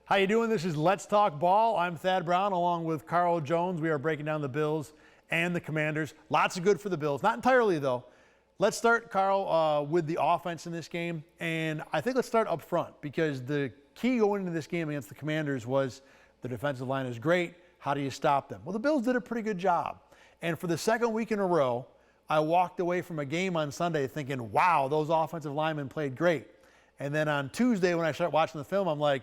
How you doing? This is Let's Talk Ball. I'm Thad Brown along with Carl Jones. We are breaking down the Bills and the Commanders. Lots of good for the Bills. Not entirely, though. Let's start, Carl, with the offense in this game. And I think let's start up front because the key going into this game against the Commanders was the defensive line is great. How do you stop them? Well, the Bills did a pretty good job. And for the second week in a row, I walked away from a game on Sunday thinking, wow, those offensive linemen played great. And then on Tuesday when I started watching the film, I'm like,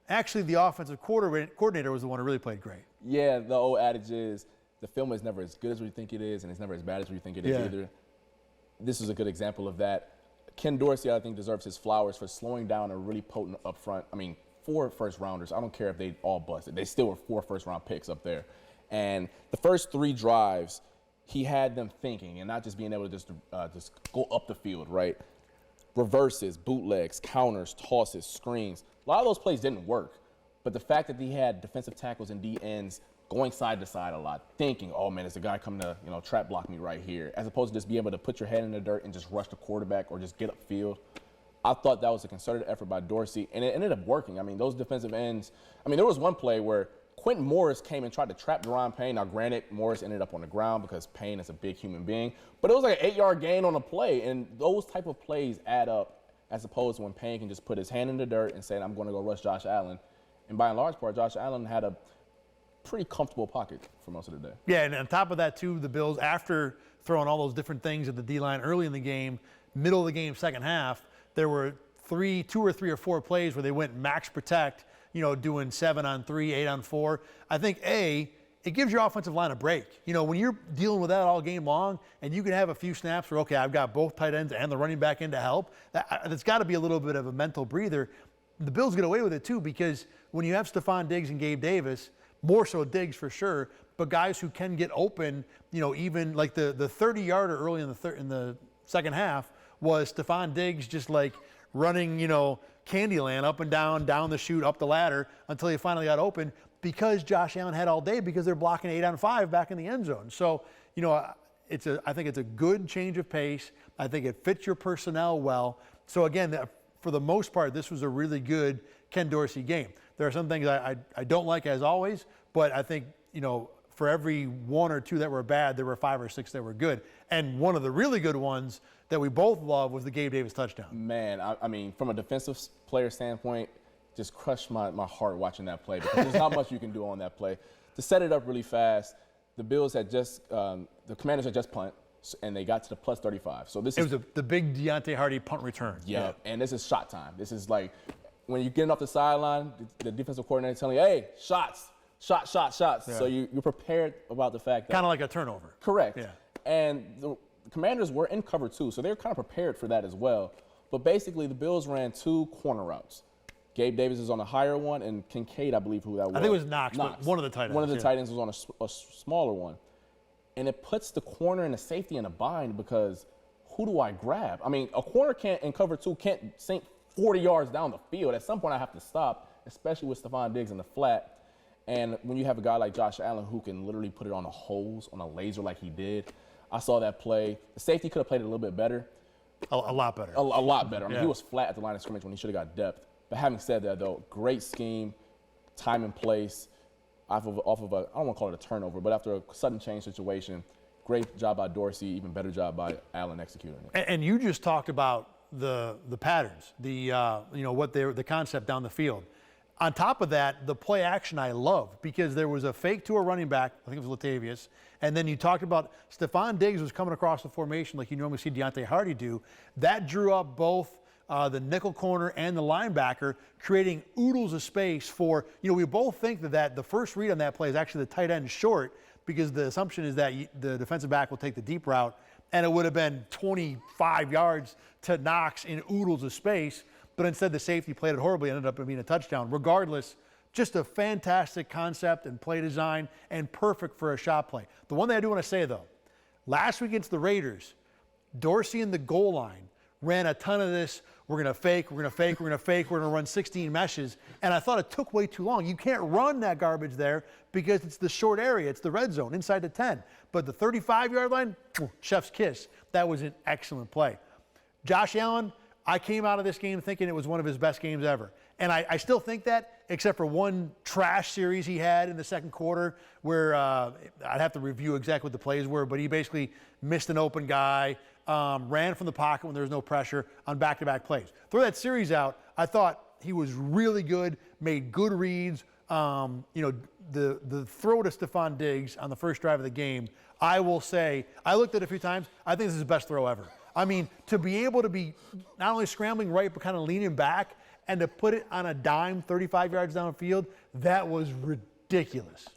actually, the offensive coordinator was the one who really played great. Yeah, the old adage is the film is never as good as we think it is, and it's never as bad as we think it is either. This is a good example of that. Ken Dorsey, I think, deserves his flowers for slowing down a really potent up front. I mean, 4 first-rounders. I don't care if they all busted. They still were 4 first-round picks up there. And the first 3 drives, he had them thinking and not just being able to just go up the field, right? Reverses, bootlegs, counters, tosses, screens. A lot of those plays didn't work, but the fact that he had defensive tackles and D ends going side to side a lot, thinking, oh man, there's a guy coming to trap block me right here, as opposed to just being able to put your head in the dirt and just rush the quarterback or just get upfield. I thought that was a concerted effort by Dorsey, and it ended up working. I mean, those defensive ends. I mean, there was one play where Quentin Morris came and tried to trap Daron Payne. Now, granted, Morris ended up on the ground because Payne is a big human being, but it was like an 8-yard gain on a play, and those type of plays add up. As opposed to when Payne can just put his hand in the dirt and say, I'm going to go rush Josh Allen. And by and large part, Josh Allen had a pretty comfortable pocket for most of the day. Yeah, and on top of that, too, the Bills, after throwing all those different things at the D-line early in the game, middle of the game, second half, there were 2 or 3 or 4 plays where they went max protect, doing 7 on 3, 8 on 4. I think, it gives your offensive line a break. When you're dealing with that all game long and you can have a few snaps where, okay, I've got both tight ends and the running back in to help, that's got to be a little bit of a mental breather. The Bills get away with it, too, because when you have Stephon Diggs and Gabe Davis, more so Diggs for sure, but guys who can get open, even like the 30-yarder early in the second half was Stephon Diggs just like running, Candyland up and down the chute, up the ladder until he finally got open, because Josh Allen had all day because they're blocking 8 on 5 back in the end zone. So, I think it's a good change of pace. I think it fits your personnel well. So, again, for the most part, this was a really good Ken Dorsey game. There are some things I don't like, as always, but I think, for every 1 or 2 that were bad, there were 5 or 6 that were good. And one of the really good ones that we both love was the Gabe Davis touchdown. Man, I mean, from a defensive player standpoint, just crushed my heart watching that play because there's not much you can do on that play. To set it up really fast, the Bills had just the Commanders had just punt, and they got to the plus 35. So this was the big Deontay Hardy punt return. Yeah, and this is shot time. This is like when you're getting off the sideline, the defensive coordinator telling you, hey, shots. Yeah. So you're prepared about the fact that kind of like a turnover. Correct. Yeah. And the Commanders were in cover 2, so they were kind of prepared for that as well. But basically, the Bills ran 2 corner routes. Gabe Davis is on a higher one, and Kincaid, I believe who that was. I think it was Knox. But one of the tight ends. One of the tight ends was on a smaller one. And it puts the corner and the safety in a bind because who do I grab? I mean, a corner in cover 2 can't sink 40 yards down the field. At some point, I have to stop, especially with Stephon Diggs in the flat. And when you have a guy like Josh Allen who can literally put it on a hose, on a laser like he did, I saw that play. The safety could have played it a little bit better. A lot better. A lot better. I mean, he was flat at the line of scrimmage when he should have got depth. But having said that, though, great scheme, time and place, off of a, I don't want to call it a turnover, but after a sudden change situation, great job by Dorsey, even better job by Allen executing it. And you just talked about the patterns, the concept down the field. On top of that, the play action I love because there was a fake to a running back, I think it was Latavius, and then you talked about Stephon Diggs was coming across the formation like you normally see Deontay Hardy do. That drew up both the nickel corner and the linebacker, creating oodles of space for, we both think that the first read on that play is actually the tight end short because the assumption is that the defensive back will take the deep route, and it would have been 25 yards to Knox in oodles of space, but instead the safety played it horribly and ended up being a touchdown. Regardless, just a fantastic concept and play design and perfect for a shot play. The one thing I do want to say, though, last week against the Raiders, Dorsey in the goal line ran a ton of this, we're going to fake, we're going to fake, we're going to fake, we're going to run 16 meshes, and I thought it took way too long. You can't run that garbage there because it's the short area, it's the red zone, inside the 10. But the 35-yard line, chef's kiss. That was an excellent play. Josh Allen, I came out of this game thinking it was one of his best games ever. And I still think that. except for one trash series he had in the second quarter where I'd have to review exactly what the plays were, but he basically missed an open guy, ran from the pocket when there was no pressure on back-to-back plays. Throw that series out, I thought he was really good, made good reads. The throw to Stephon Diggs on the first drive of the game, I will say, I looked at it a few times, I think this is his best throw ever. I mean, to be able to be not only scrambling right, but kind of leaning back and to put it on a dime 35 yards downfield, that was ridiculous.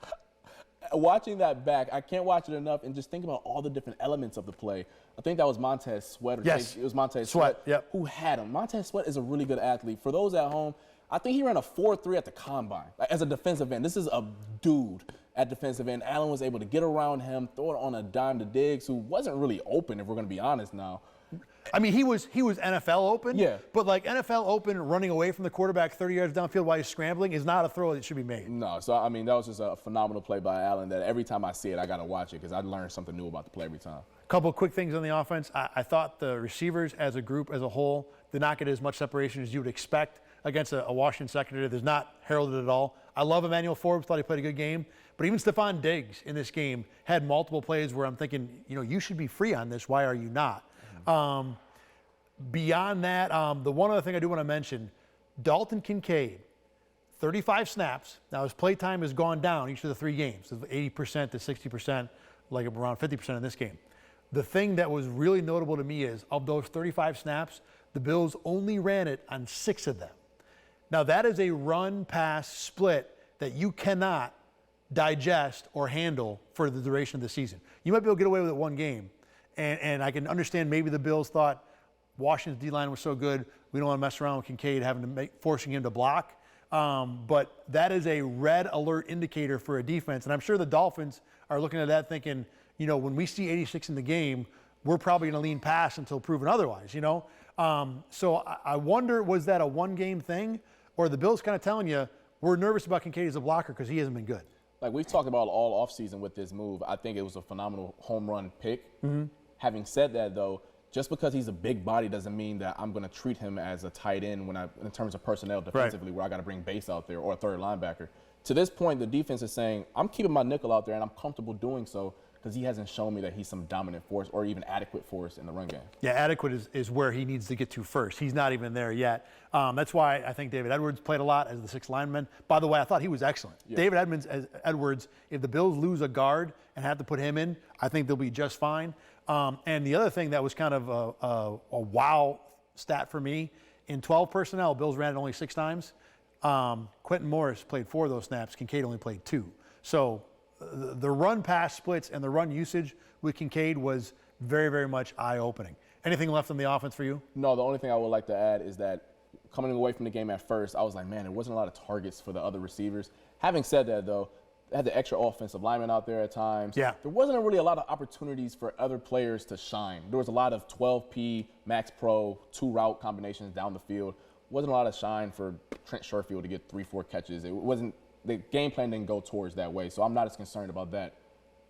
Watching that back, I can't watch it enough and just think about all the different elements of the play. I think that was Montez Sweat. Yes. It was Montez Sweat, yep. Who had him. Montez Sweat is a really good athlete. For those at home, I think he ran a 4.3 at the combine. Like, as a defensive end, this is a dude at defensive end. Allen was able to get around him, throw it on a dime to Diggs, who wasn't really open, if we're going to be honest now. I mean, he was NFL open, yeah. But like NFL open, running away from the quarterback 30 yards downfield while he's scrambling is not a throw that should be made. No, so I mean, that was just a phenomenal play by Allen that every time I see it, I got to watch it because I learn something new about the play every time. A couple of quick things on the offense. I thought the receivers as a group, as a whole, did not get as much separation as you would expect against a Washington secondary that's not heralded at all. I love Emmanuel Forbes, thought he played a good game. But even Stephon Diggs in this game had multiple plays where I'm thinking, you should be free on this. Why are you not? Mm-hmm. Beyond that, the one other thing I do want to mention, Dalton Kincaid, 35 snaps. Now his play time has gone down each of the 3 games, 80% to 60%, like around 50% in this game. The thing that was really notable to me is, of those 35 snaps, the Bills only ran it on 6 of them. Now that is a run-pass split that you cannot digest or handle for the duration of the season. You might be able to get away with it one game, and I can understand maybe the Bills thought Washington's D-line was so good, we don't want to mess around with Kincaid forcing him to block. But that is a red alert indicator for a defense, and I'm sure the Dolphins are looking at that thinking, when we see 86 in the game, we're probably going to lean pass until proven otherwise, So I wonder, was that a one-game thing, or the Bills kind of telling you, we're nervous about Kincaid as a blocker because he hasn't been good? Like we've talked about all offseason with this move, I think it was a phenomenal home run pick. Mm-hmm. Having said that, though, just because he's a big body doesn't mean that I'm going to treat him as a tight end in terms of personnel defensively, right, where I got to bring base out there or a third linebacker. To this point, the defense is saying, I'm keeping my nickel out there, and I'm comfortable doing so because he hasn't shown me that he's some dominant force or even adequate force in the run game. Yeah, adequate is where he needs to get to first. He's not even there yet. That's why I think David Edwards played a lot as the 6th lineman. By the way, I thought he was excellent. Yeah. David Edwards, if the Bills lose a guard and have to put him in, I think they'll be just fine. And the other thing that was kind of a wow stat for me, in 12 personnel, Bills ran it only 6 times. Quentin Morris played 4 of those snaps. Kincaid only played 2. So the run-pass splits and the run usage with Kincaid was very, very much eye-opening. Anything left on the offense for you? No, the only thing I would like to add is that coming away from the game at first, I was like, man, there wasn't a lot of targets for the other receivers. Having said that, though, they had the extra offensive linemen out there at times. Yeah. There wasn't really a lot of opportunities for other players to shine. There was a lot of 12P, Max Pro, 2-route combinations down the field. Wasn't a lot of shine for Trent Sherfield to get 3-4 catches. It wasn't – the game plan didn't go towards that way. So I'm not as concerned about that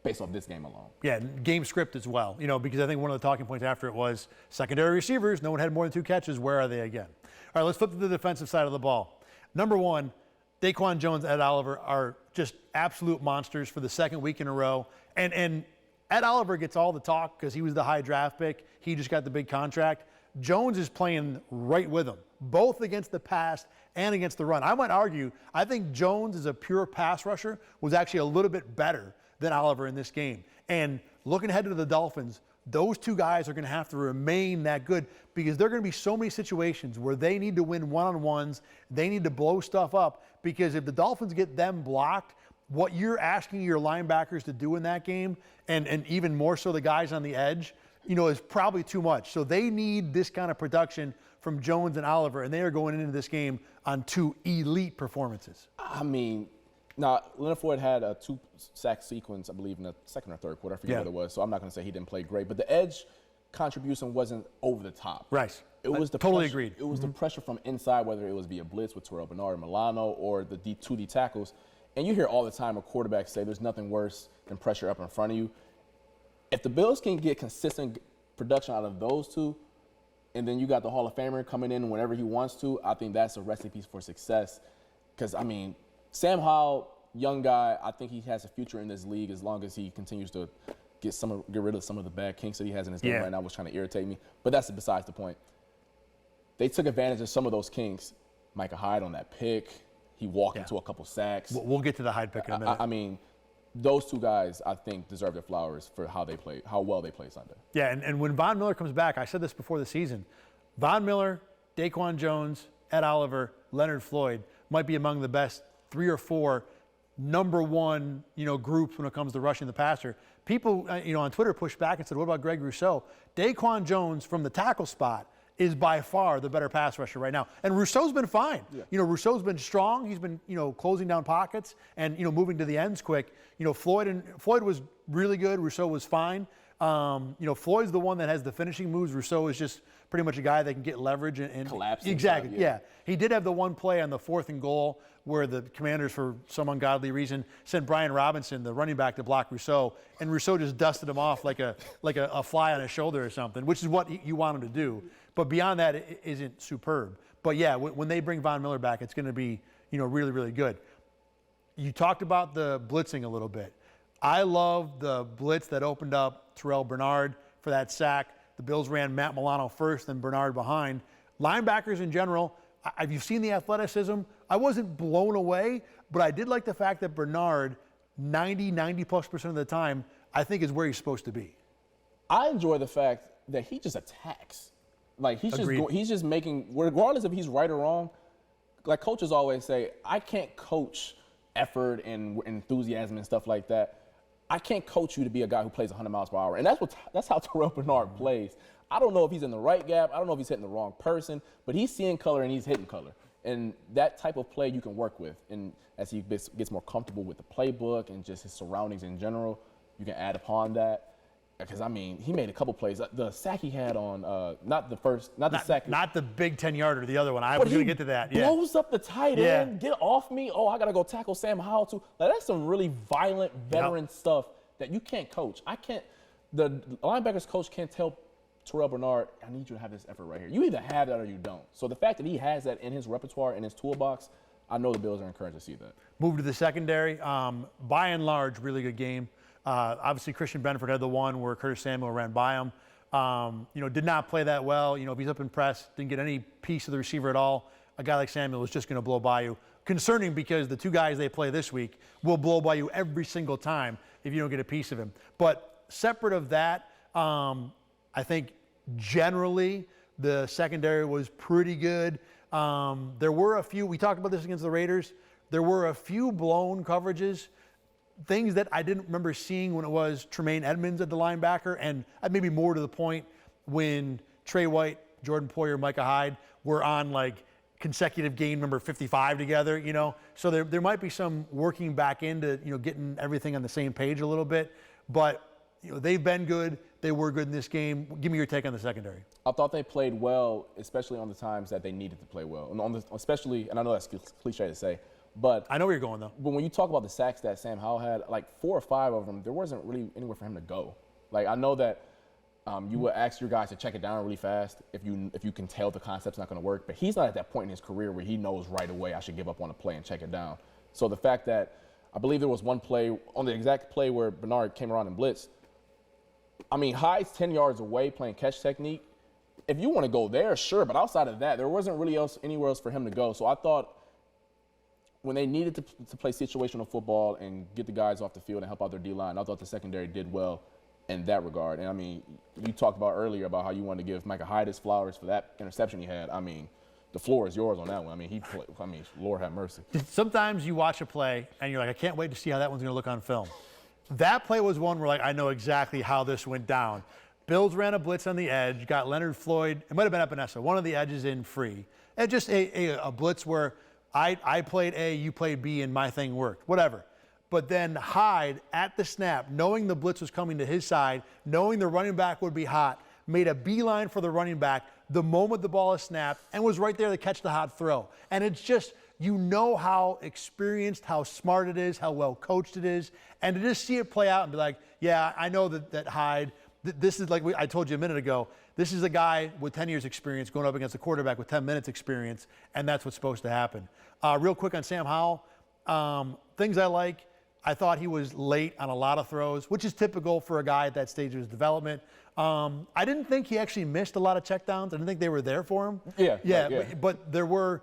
based off this game alone. Yeah, game script as well, because I think one of the talking points after it was secondary receivers. No one had more than 2 catches. Where are they again? All right, let's flip to the defensive side of the ball. Number 1, DaQuan Jones and Ed Oliver are just absolute monsters for the 2nd week in a row. And Ed Oliver gets all the talk because he was the high draft pick. He just got the big contract. Jones is playing right with him, both against the pass and against the run. I might argue, I think Jones as a pure pass rusher was actually a little bit better than Oliver in this game. And looking ahead to the Dolphins, those 2 guys are going to have to remain that good because there are going to be so many situations where they need to win one-on-ones. They need to blow stuff up because if the Dolphins get them blocked, what you're asking your linebackers to do in that game, and even more so the guys on the edge, is probably too much. So they need this kind of production from Jones and Oliver, and they are going into this game on 2 elite performances. I mean, now, Leonard Floyd had a 2-sack sequence, I believe, in the 2nd or 3rd quarter. I forget what it was, so I'm not going to say he didn't play great. But the edge contribution wasn't over the top. Right. It was totally agreed. It was the pressure from inside, whether it was via blitz with Terrell Bernard, Milano, or the 2D tackles. And you hear all the time a quarterback say there's nothing worse than pressure up in front of you. If the Bills can get consistent production out of those 2, and then you got the Hall of Famer coming in whenever he wants to, I think that's a recipe for success. Because, I mean, Sam Howell, young guy, I think he has a future in this league as long as he continues to get rid of some of the bad kinks that he has in his game right now, which trying to irritate me. But that's besides the point. They took advantage of some of those kinks. Micah Hyde on that pick. He walked into a couple sacks. We'll get to the Hyde pick in a minute. I mean, those two guys, I think, deserve their flowers for how well they played Sunday. Yeah, and when Von Miller comes back, I said this before the season, Von Miller, DaQuan Jones, Ed Oliver, Leonard Floyd might be among the best 3 or 4 number one, groups when it comes to rushing the passer. People, on Twitter pushed back and said, what about Greg Rousseau? DaQuan Jones from the tackle spot is by far the better pass rusher right now. And Rousseau's been fine. Yeah. Rousseau's been strong. He's been, closing down pockets and, moving to the ends quick. Floyd was really good. Rousseau was fine. Floyd's the one that has the finishing moves. Rousseau is just pretty much a guy that can get leverage and collapse. Exactly. Yeah. He did have the one play on the 4th and goal where the Commanders, for some ungodly reason, sent Brian Robinson, the running back, to block Rousseau, and Rousseau just dusted him off like a fly on his shoulder or something, which is what you want him to do. But beyond that, it isn't superb. But yeah, when they bring Von Miller back, it's going to be, really, really good. You talked about the blitzing a little bit. I love the blitz that opened up Terrell Bernard for that sack. The Bills ran Matt Milano first, then Bernard behind. Linebackers in general, have you seen the athleticism? I wasn't blown away, but I did like the fact that Bernard, 90+% of the time, I think is where he's supposed to be. I enjoy the fact that he just attacks. Like, he's just making, regardless if he's right or wrong, like coaches always say, I can't coach effort and enthusiasm and stuff like that. I can't coach you to be a guy who plays 100 miles per hour. And that's how Terrell Bernard plays. I don't know if he's in the right gap. I don't know if he's hitting the wrong person, but he's seeing color and he's hitting color. And that type of play you can work with. And as he gets more comfortable with the playbook and just his surroundings in general, you can add upon that. Because, I mean, he made a couple plays. The sack he had on, not the sack. Not the big 10-yarder, the other one. I was going to get to that. Yeah. Blows up the tight end. Get off me. Oh, I got to go tackle Sam Howell, too. Like, that's some really violent veteran stuff that you can't coach. The linebackers coach can't tell Terrell Bernard, I need you to have this effort right here. You either have that or you don't. So the fact that he has that in his repertoire, in his toolbox, I know the Bills are encouraged to see that. Move to the secondary. By and large, really good game. Obviously, Christian Benford had the one where Curtis Samuel ran by him. Did not play that well. If he's up in press, didn't get any piece of the receiver at all. A guy like Samuel is just going to blow by you. Concerning because the 2 guys they play this week will blow by you every single time if you don't get a piece of him. But separate of that, I think generally the secondary was pretty good. There were a few, we talked about this against the Raiders, there were a few blown coverages, things that I didn't remember seeing when it was Tremaine Edmonds at the linebacker, and maybe more to the point when Trey White, Jordan Poyer, Micah Hyde were on like consecutive game number 55 together, So there might be some working back into, getting everything on the same page a little bit. But, they've been good. They were good in this game. Give me your take on the secondary. I thought they played well, especially on the times that they needed to play well. And especially, and I know that's cliche to say, but I know where you're going, though. But when you talk about the sacks that Sam Howell had, like 4 or 5 of them, there wasn't really anywhere for him to go. Like, I know that you would ask your guys to check it down really fast if you can tell the concept's not going to work. But he's not at that point in his career where he knows right away I should give up on a play and check it down. So the fact that I believe there was one play, on the exact play where Bernard came around and blitzed, I mean, Hyde's 10 yards away playing catch technique. If you want to go there, sure. But outside of that, there wasn't really anywhere else for him to go. So I thought when they needed to play situational football and get the guys off the field and help out their D-line, I thought the secondary did well in that regard. And, I mean, you talked about earlier about how you wanted to give Micah Hyde his flowers for that interception he had. I mean, the floor is yours on that one. I mean, Lord have mercy. Sometimes you watch a play and you're like, I can't wait to see how that one's going to look on film. That play was one where, like, I know exactly how this went down. Bills ran a blitz on the edge, got Leonard Floyd, it might have been Epinesa, one of the edges in free. And just a blitz where I played A, you played B, and my thing worked, whatever. But then Hyde, at the snap, knowing the blitz was coming to his side, knowing the running back would be hot, made a beeline for the running back the moment the ball is snapped and was right there to catch the hot throw. And it's just, how experienced, how smart it is, how well coached it is. And to just see it play out and be like, yeah, I know that Hyde this is like I told you a minute ago, this is a guy with 10 years experience going up against a quarterback with 10 minutes experience, and that's what's supposed to happen. Real quick on Sam Howell, things I like. I thought he was late on a lot of throws, which is typical for a guy at that stage of his development. I didn't think he actually missed a lot of checkdowns. I didn't think they were there for him. Yeah. But there were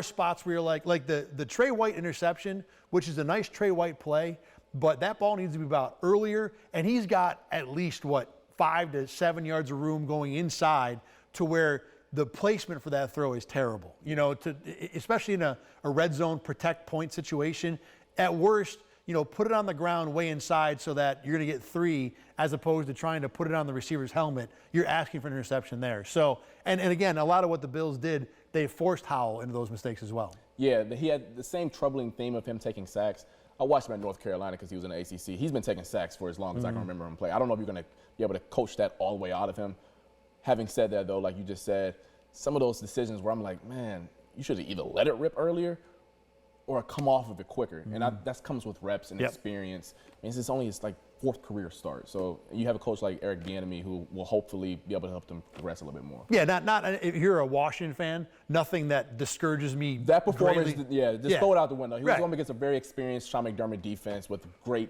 spots where you're like the Trey White interception, which is a nice Trey White play, but that ball needs to be about earlier, and he's got at least 5 to 7 yards of room going inside to where the placement for that throw is terrible. Especially in a red zone protect point situation. At worst, put it on the ground way inside so that you're going to get 3 as opposed to trying to put it on the receiver's helmet. You're asking for an interception there. So, and again, a lot of what the Bills did, they forced Howell into those mistakes as well. Yeah, he had the same troubling theme of him taking sacks. I watched him at North Carolina because he was in the ACC. He's been taking sacks for as long as I can remember him play. I don't know if you're going to be able to coach that all the way out of him. Having said that, though, like you just said, some of those decisions where I'm like, man, you should have either let it rip earlier or come off of it quicker. And that comes with reps and experience. And it's only his 4th career start. So you have a coach like Eric Bieniemy who will hopefully be able to help them progress a little bit more. Yeah, not if you're a Washington fan, nothing that discourages me. That performance, throw it out the window. He was Right. going against a very experienced Sean McDermott defense with great,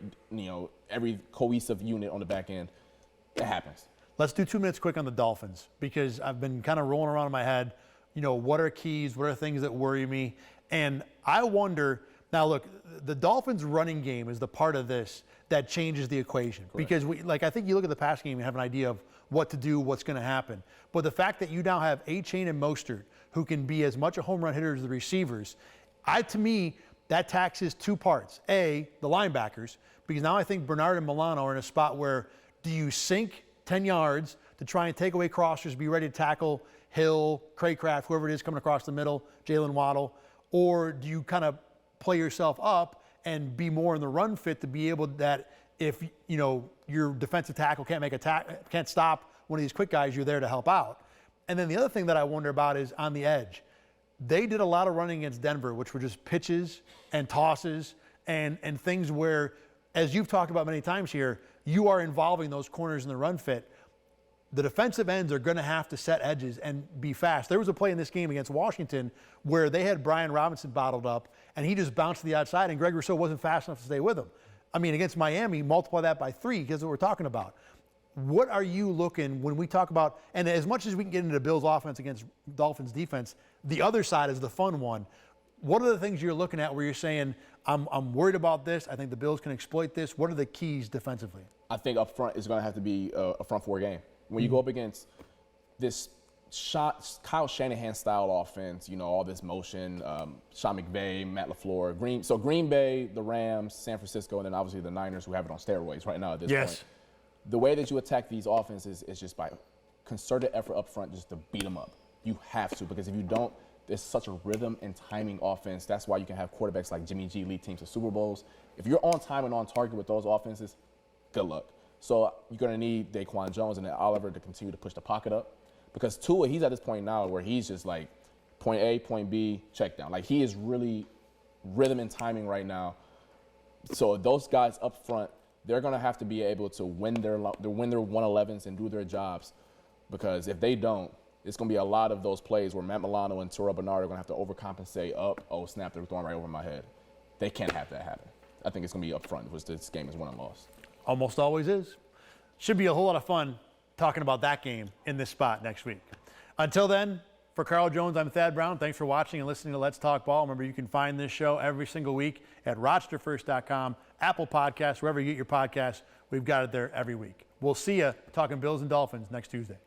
every cohesive unit on the back end. It happens. Let's do 2 minutes quick on the Dolphins because I've been kind of rolling around in my head, what are keys, what are things that worry me? And I wonder, now look, the Dolphins running game is the part of this that changes the equation. Correct. Because I think you look at the pass game and have an idea of what to do, what's going to happen. But the fact that you now have A-Chain and Mostert who can be as much a home run hitter as the receivers, to me, that taxes 2 parts. A, the linebackers, because now I think Bernard and Milano are in a spot where do you sink 10 yards to try and take away crossers, be ready to tackle Hill, Craycraft, whoever it is coming across the middle, Jalen Waddle, or do you kind of play yourself up and be more in the run fit to be able that if your defensive tackle can't stop one of these quick guys, you're there to help out. And then the other thing that I wonder about is on the edge. They did a lot of running against Denver, which were just pitches and tosses and things where, as you've talked about many times here, you are involving those corners in the run fit. The defensive ends are going to have to set edges and be fast. There was a play in this game against Washington where they had Brian Robinson bottled up, and he just bounced to the outside, and Greg Rousseau wasn't fast enough to stay with him. I mean, against Miami, multiply that by 3 because that's what we're talking about. What are you looking when we talk about, and as much as we can get into Bills offense against Dolphins defense, the other side is the fun one. What are the things you're looking at where you're saying, I'm worried about this, I think the Bills can exploit this? What are the keys defensively? I think up front is going to have to be a front 4 game. When you go up against this Kyle Shanahan style offense, all this motion, Sean McVay, Matt LaFleur, Green Bay, the Rams, San Francisco, and then obviously the Niners who have it on steroids right now at this point. The way that you attack these offenses is just by concerted effort up front just to beat them up. You have to, because if you don't, there's such a rhythm and timing offense. That's why you can have quarterbacks like Jimmy G lead teams to Super Bowls. If you're on time and on target with those offenses, good luck. So you're going to need DaQuan Jones and then Oliver to continue to push the pocket up. Because Tua, he's at this point now where he's just like point A, point B, check down. Like he is really rhythm and timing right now. So those guys up front, they're going to have to be able to win their 111s and do their jobs. Because if they don't, it's going to be a lot of those plays where Matt Milano and Terrell Bernard are going to have to overcompensate up. Oh, snap, they're throwing right over my head. They can't have that happen. I think it's going to be up front, which this game is won and lost. Almost always is. Should be a whole lot of fun talking about that game in this spot next week. Until then, for Carl Jones, I'm Thad Brown. Thanks for watching and listening to Let's Talk Ball. Remember, you can find this show every single week at RochesterFirst.com, Apple Podcasts, wherever you get your podcasts. We've got it there every week. We'll see you talking Bills and Dolphins next Tuesday.